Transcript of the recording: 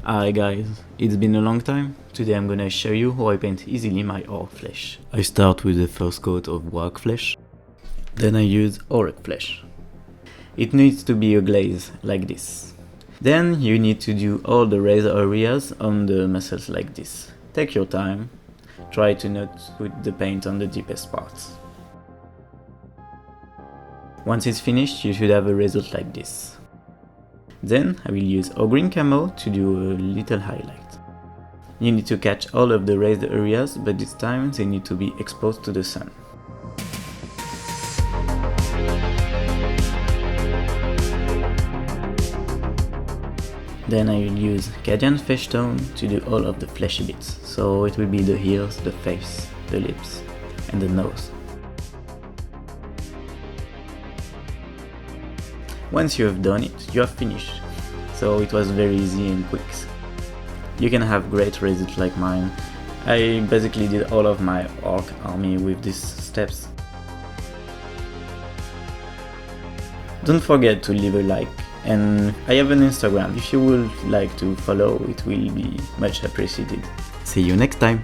Hi guys, it's been a long time. Today I'm gonna show you how I paint easily my orc flesh. I start with the first coat of warg flesh, then I use orc flesh. It needs to be a glaze like this. Then you need to do all the raised areas on the muscles like this. Take your time, try to not put the paint on the deepest parts. Once it's finished, you should have a result like this. Then I will use a green camo to do a little highlight. You need to catch all of the raised areas, but this time they need to be exposed to the sun. Then I will use Cadian Fish Tone to do all of the fleshy bits, so it will be the ears, the face, the lips and the nose. Once you have done it, you have finished, so it was very easy and quick. You can have great results like mine. I basically did all of my orc army with these steps. Don't forget to leave a like, and I have an Instagram. If you would like to follow, it will be much appreciated. See you next time!